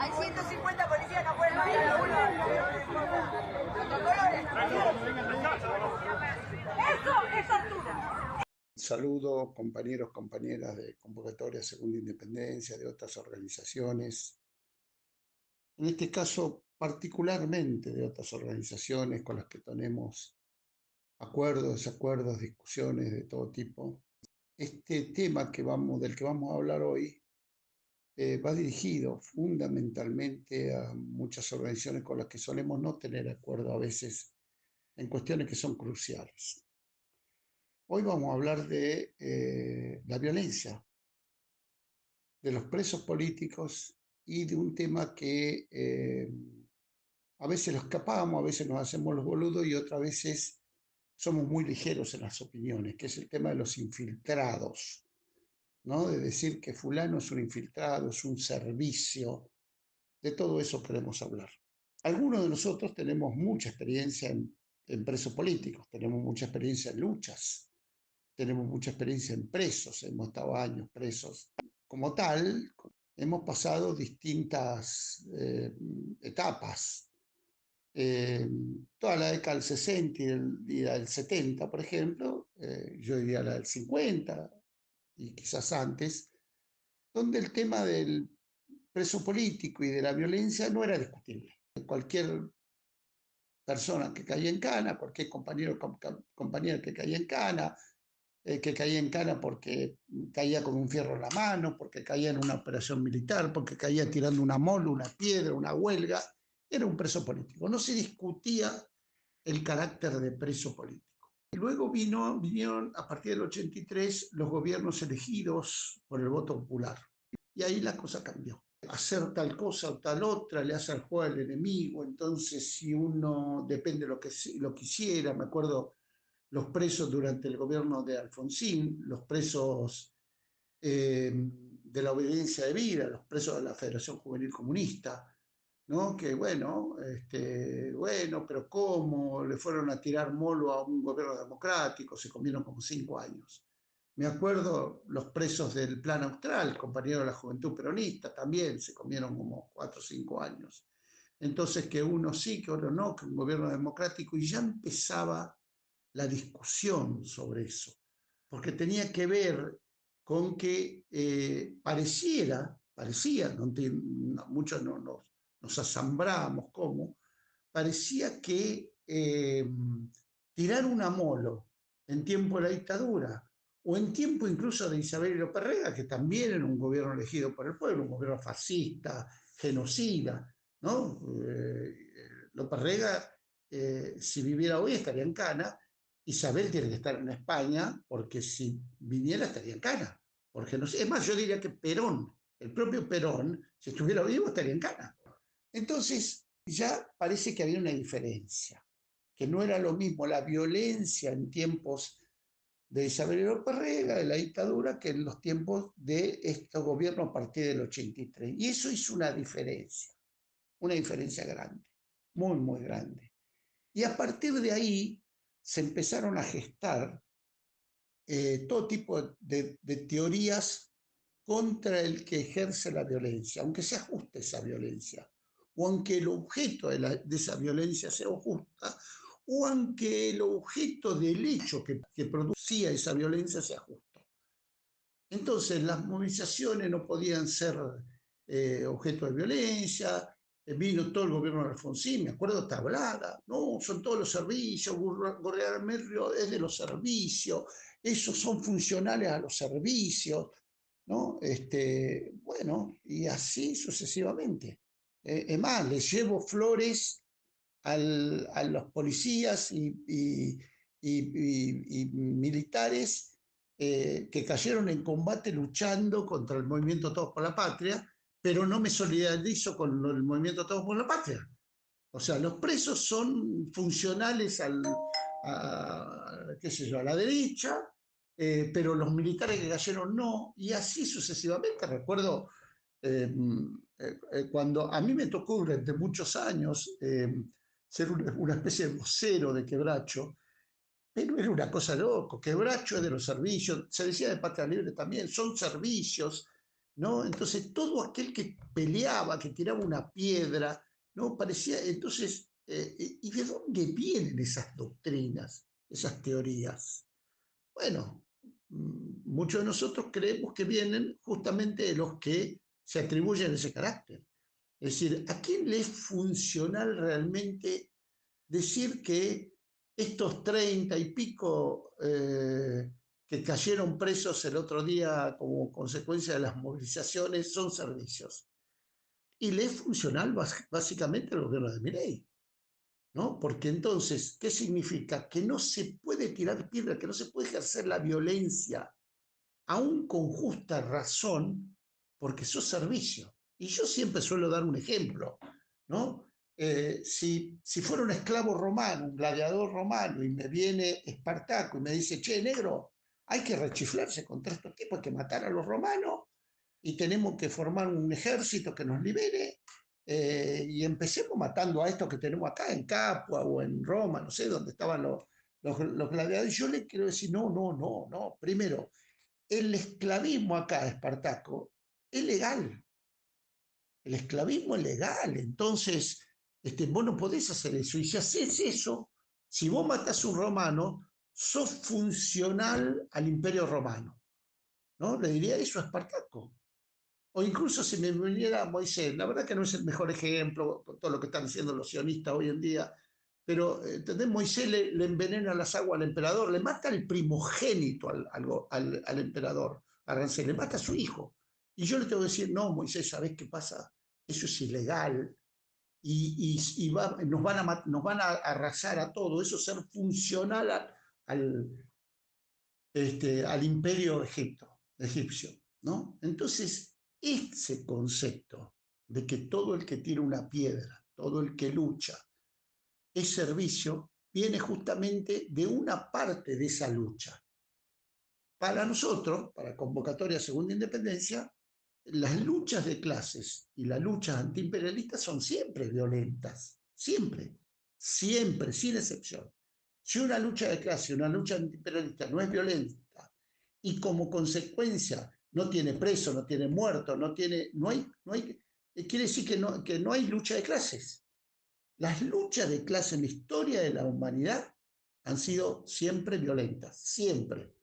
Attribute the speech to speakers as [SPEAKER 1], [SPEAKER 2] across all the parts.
[SPEAKER 1] Hay 150 policías, no pueden matar a uno. Eso es tortura.
[SPEAKER 2] Saludo compañeros, compañeras de Convocatoria Segunda Independencia, de otras organizaciones, en este caso particularmente de otras organizaciones con las que tenemos acuerdos, desacuerdos, discusiones de todo tipo. Este tema del que vamos a hablar hoy va dirigido fundamentalmente a muchas organizaciones con las que solemos no tener acuerdo a veces en cuestiones que son cruciales. Hoy vamos a hablar de la violencia, de los presos políticos y de un tema que a veces lo escapamos, a veces nos hacemos los boludos y otras veces somos muy ligeros en las opiniones, que es el tema de los infiltrados, ¿no? De decir que fulano es un infiltrado, es un servicio, de todo eso queremos hablar. Algunos de nosotros tenemos mucha experiencia en presos políticos, tenemos mucha experiencia en luchas, tenemos mucha experiencia en presos, hemos estado años presos. Como tal, hemos pasado distintas etapas. Toda la década del 60 y la del 70, por ejemplo, yo diría la del 50 y quizás antes, donde el tema del preso político y de la violencia no era discutible. Cualquier persona que caía en cana, cualquier compañero que caía en cana porque caía con un fierro en la mano, porque caía en una operación militar, porque caía tirando una mola, una piedra, una huelga, era un preso político. No se discutía el carácter de preso político. Y luego vinieron a partir del 83 los gobiernos elegidos por el voto popular. Y ahí la cosa cambió. Hacer tal cosa o tal otra le hace al juego al enemigo, entonces si uno depende de lo que hiciera, me acuerdo los presos durante el gobierno de Alfonsín, los presos de la obediencia de vida, los presos de la Federación Juvenil Comunista, ¿no? Que bueno, pero ¿cómo? Le fueron a tirar molo a un gobierno democrático, se comieron como 5 años. Me acuerdo los presos del Plan Austral, compañeros de la Juventud Peronista, también se comieron como 4 o 5 años. Entonces que uno sí, que otro no, que un gobierno democrático, y ya empezaba la discusión sobre eso, porque tenía que ver con que parecía, muchos nos asombramos cómo, parecía que tirar una molo en tiempo de la dictadura, o en tiempo incluso de Isabel López Rega, que también era un gobierno elegido por el pueblo, un gobierno fascista, genocida, ¿no? López Rega, si viviera hoy, estaría en cana. Isabel tiene que estar en España, porque si viniera estaría en cana. Porque no sé, es más, yo diría que Perón, el propio Perón, si estuviera vivo, estaría en cana. Entonces, ya parece que había una diferencia, que no era lo mismo la violencia en tiempos de Isabel López Rega, de la dictadura, que en los tiempos de estos gobiernos a partir del 83. Y eso hizo una diferencia grande, muy, muy grande. Y a partir de ahí se empezaron a gestar todo tipo de teorías contra el que ejerce la violencia, aunque sea justa esa violencia, o aunque el objeto de esa violencia sea justa, o aunque el objeto del hecho que producía esa violencia sea justo. Entonces las movilizaciones no podían ser objeto de violencia. Vino todo el gobierno de Alfonsín, me acuerdo Tablada, no, son todos los servicios, Gurriel Merlo es de los servicios, esos son funcionales a los servicios, ¿no? Bueno, y así sucesivamente. Es más, les llevo flores a los policías y militares que cayeron en combate luchando contra el movimiento Todos por la Patria, pero no me solidarizo con el movimiento Todos por la Patria. O sea, los presos son funcionales qué sé yo, a la derecha, pero los militares que cayeron no, y así sucesivamente. Recuerdo cuando a mí me tocó durante muchos años ser una especie de vocero de Quebracho, pero era una cosa loco. Quebracho es de los servicios, se decía de Patria Libre también, son servicios ¿no? Entonces, todo aquel que peleaba, que tiraba una piedra, ¿no? Parecía, entonces, ¿y de dónde vienen esas doctrinas, esas teorías? Bueno, muchos de nosotros creemos que vienen justamente de los que se atribuyen ese carácter. Es decir, ¿a quién le es funcional realmente decir que estos 30 y pico que cayeron presos el otro día como consecuencia de las movilizaciones son servicios? Y le es funcional básicamente el gobierno de Milei, ¿no? Porque entonces, ¿qué significa? Que no se puede tirar piedra, que no se puede ejercer la violencia, aún con justa razón, porque sos servicio. Y yo siempre suelo dar un ejemplo, ¿no? Si fuera un esclavo romano, un gladiador romano, y me viene Espartaco y me dice, che, negro, hay que rechiflarse contra estos tipos, hay que matar a los romanos y tenemos que formar un ejército que nos libere, y empecemos matando a estos que tenemos acá en Capua o en Roma, no sé, donde estaban los gladiadores. Yo le quiero decir, no, no, no, no. Primero, el esclavismo acá, Espartaco, es legal. El esclavismo es legal. Entonces, vos no podés hacer eso. Y si haces eso, si vos matás a un romano, sos funcional al imperio romano, ¿no? Le diría eso a Espartaco. O incluso si me viniera Moisés, la verdad que no es el mejor ejemplo con todo lo que están diciendo los sionistas hoy en día, pero ¿entendés? Moisés le envenena las aguas al emperador, le mata el primogénito al emperador, Arancel, le mata a su hijo. Y yo le tengo que decir, no, Moisés, ¿sabés qué pasa? Eso es ilegal nos van a arrasar a todo, eso es ser funcional al, al imperio egipcio, ¿no? Entonces, ese concepto de que todo el que tira una piedra, todo el que lucha, es servicio, viene justamente de una parte de esa lucha. Para nosotros, para Convocatoria Segunda Independencia, las luchas de clases y las luchas antiimperialistas son siempre violentas, siempre, siempre, sin excepción. Si una lucha de clase, una lucha antiimperialista no es violenta y como consecuencia no tiene preso, no tiene muerto, quiere decir que no hay lucha de clases. Las luchas de clase en la historia de la humanidad han sido siempre violentas, siempre.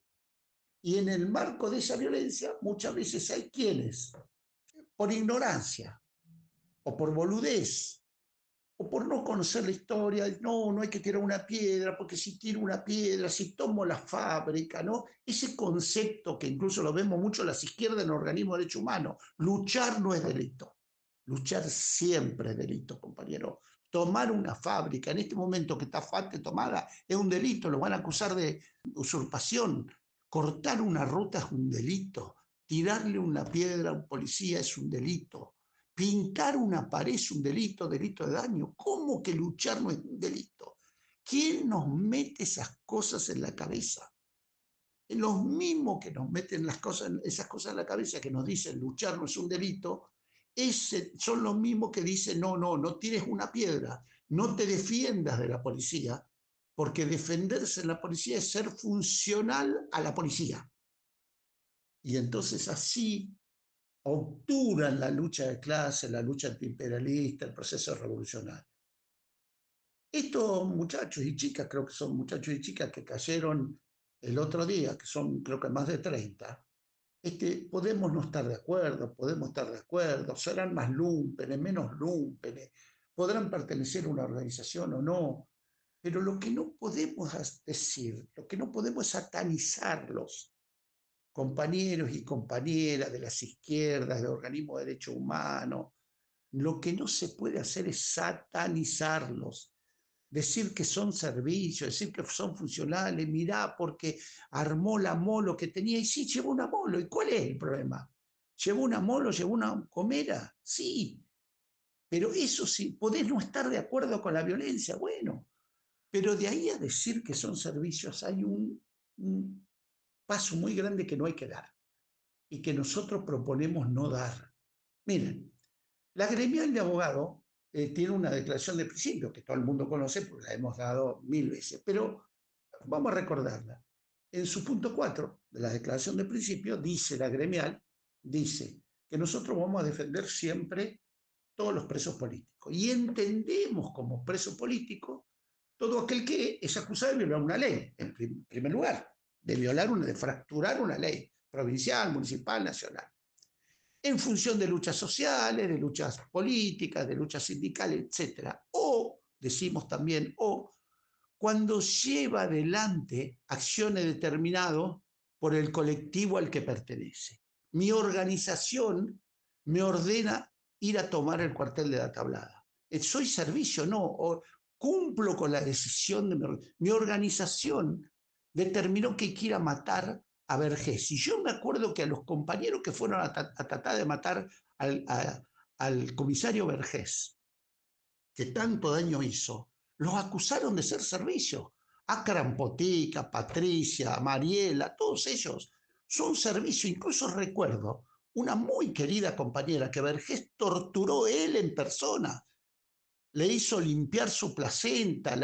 [SPEAKER 2] Y en el marco de esa violencia muchas veces hay quienes, por ignorancia o por boludez o por no conocer la historia, no, no hay que tirar una piedra, porque si tiro una piedra, si tomo la fábrica, ¿no? Ese concepto que incluso lo vemos mucho en las izquierdas en organismos de derechos humanos, luchar no es delito, luchar siempre es delito, compañero. Tomar una fábrica en este momento que está fuerte tomada es un delito, lo van a acusar de usurpación. Cortar una ruta es un delito, tirarle una piedra a un policía es un delito. Pintar una pared es un delito, delito de daño. ¿Cómo que luchar no es un delito? ¿Quién nos mete esas cosas en la cabeza? Los mismos que nos meten esas cosas en la cabeza, que nos dicen luchar no es un delito, son los mismos que dicen no, no, no tires una piedra, no te defiendas de la policía, porque defenderse de la policía es ser funcional a la policía. Y entonces así obturan la lucha de clase, la lucha antiimperialista, el proceso revolucionario. Estos muchachos y chicas, creo que son muchachos y chicas que cayeron el otro día, que son creo que más de 30, podemos no estar de acuerdo, podemos estar de acuerdo, serán más lúmpenes, menos lúmpenes, podrán pertenecer a una organización o no, pero lo que no podemos decir, lo que no podemos es satanizarlos, compañeros y compañeras de las izquierdas, de organismos de derechos humanos. Lo que no se puede hacer es satanizarlos, decir que son servicios, decir que son funcionales, mirá, porque armó la molo que tenía, y sí, llevó una molo, ¿y cuál es el problema? ¿Llevó una molo, llevó una comera? Sí, pero eso sí, podés no estar de acuerdo con la violencia, bueno, pero de ahí a decir que son servicios hay un paso muy grande que no hay que dar y que nosotros proponemos no dar. Miren, la gremial de abogados tiene una declaración de principio que todo el mundo conoce porque la hemos dado 1000 veces, pero vamos a recordarla. En su punto 4 de la declaración de principio dice la gremial, dice que nosotros vamos a defender siempre todos los presos políticos. Y entendemos como preso político todo aquel que es acusado de violar una ley, en primer lugar, de fracturar una ley provincial, municipal, nacional, en función de luchas sociales, de luchas políticas, de luchas sindicales, etc. O, decimos también, o cuando lleva adelante acciones determinadas por el colectivo al que pertenece. Mi organización me ordena ir a tomar el cuartel de la Tablada. ¿Soy servicio? No. O cumplo con la decisión de mi organización determinó que quiera matar a Vergés. Y yo me acuerdo que a los compañeros que fueron a tratar de matar al comisario Vergés, que tanto daño hizo, los acusaron de ser servicio. Akram Potica, Patricia, Mariela, todos ellos son servicio. Incluso recuerdo una muy querida compañera que Vergés torturó él en persona, le hizo limpiar su placenta,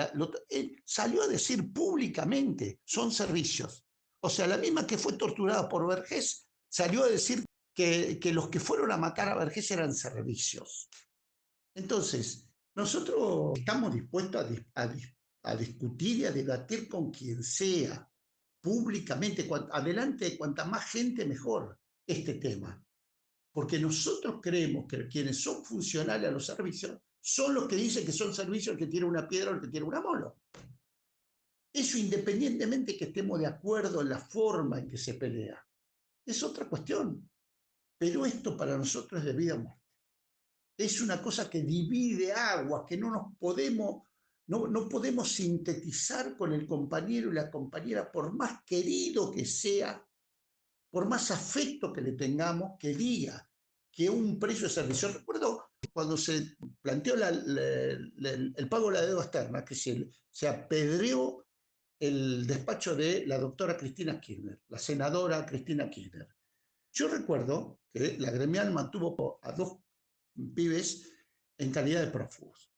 [SPEAKER 2] él salió a decir públicamente, son servicios. O sea, la misma que fue torturada por Vergés salió a decir que los que fueron a matar a Vergés eran servicios. Entonces, nosotros estamos dispuestos a discutir y a debatir con quien sea, públicamente, adelante de cuanta más gente mejor, este tema. Porque nosotros creemos que quienes son funcionales a los servicios son los que dicen que son servicios el que tiene una piedra o el que tiene una mola. Eso independientemente que estemos de acuerdo en la forma en que se pelea. Es otra cuestión. Pero esto para nosotros es de vida o muerte. Es una cosa que divide aguas, que no podemos sintetizar con el compañero y la compañera, por más querido que sea, por más afecto que le tengamos, que diga que un precio de servicio. Recuerdo cuando se planteó el pago de la deuda externa, que se apedreó el despacho de la doctora Cristina Kirchner, la senadora Cristina Kirchner. Yo recuerdo que la gremial mantuvo a 2 pibes en calidad de prófugos.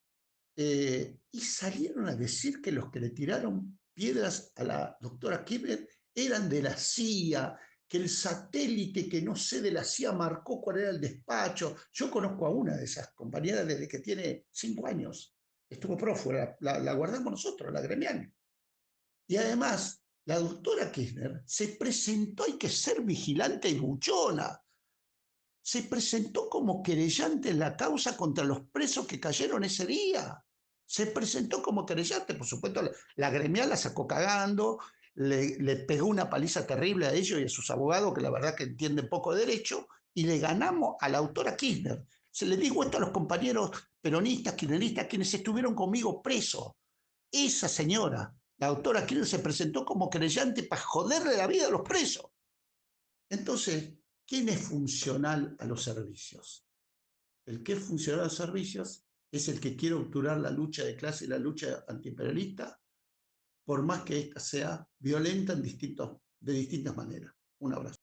[SPEAKER 2] Y salieron a decir que los que le tiraron piedras a la doctora Kirchner eran de la CIA, que el satélite que no sé de la CIA marcó cuál era el despacho. Yo conozco a una de esas compañeras desde que tiene 5 años. Estuvo prófuga, la guardamos nosotros, la gremial. Y además, la doctora Kirchner se presentó, hay que ser vigilante y buchona, se presentó como querellante en la causa contra los presos que cayeron ese día. Se presentó como querellante, por supuesto, la gremial la sacó cagando, le pegó una paliza terrible a ellos y a sus abogados, que la verdad que entienden poco de derecho, y le ganamos a la autora Kirchner. Se le digo esto a los compañeros peronistas, kirchneristas, quienes estuvieron conmigo presos. Esa señora, la autora Kirchner, se presentó como querellante para joderle la vida a los presos. Entonces, ¿quién es funcional a los servicios? El que es funcional a los servicios es el que quiere obturar la lucha de clase y la lucha antiimperialista, por más que ésta sea violenta de distintas maneras. Un abrazo.